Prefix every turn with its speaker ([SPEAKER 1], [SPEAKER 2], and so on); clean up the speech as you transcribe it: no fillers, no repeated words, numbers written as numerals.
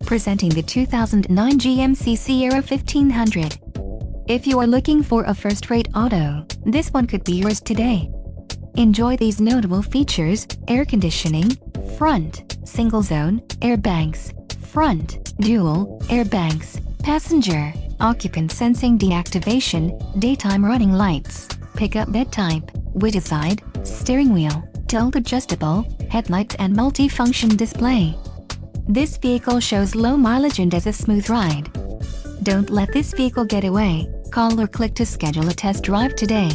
[SPEAKER 1] Presenting the 2009 GMC Sierra 1500. If you are looking for a first-rate auto, this one could be yours today. Enjoy these notable features: air conditioning, front, single zone, airbags, front, dual, airbags, passenger, occupant sensing deactivation, daytime running lights, pickup bed type, width side, steering wheel, tilt adjustable, headlights and multi-function display. This vehicle shows low mileage and has a smooth ride. Don't let this vehicle get away. Call or click to schedule a test drive today.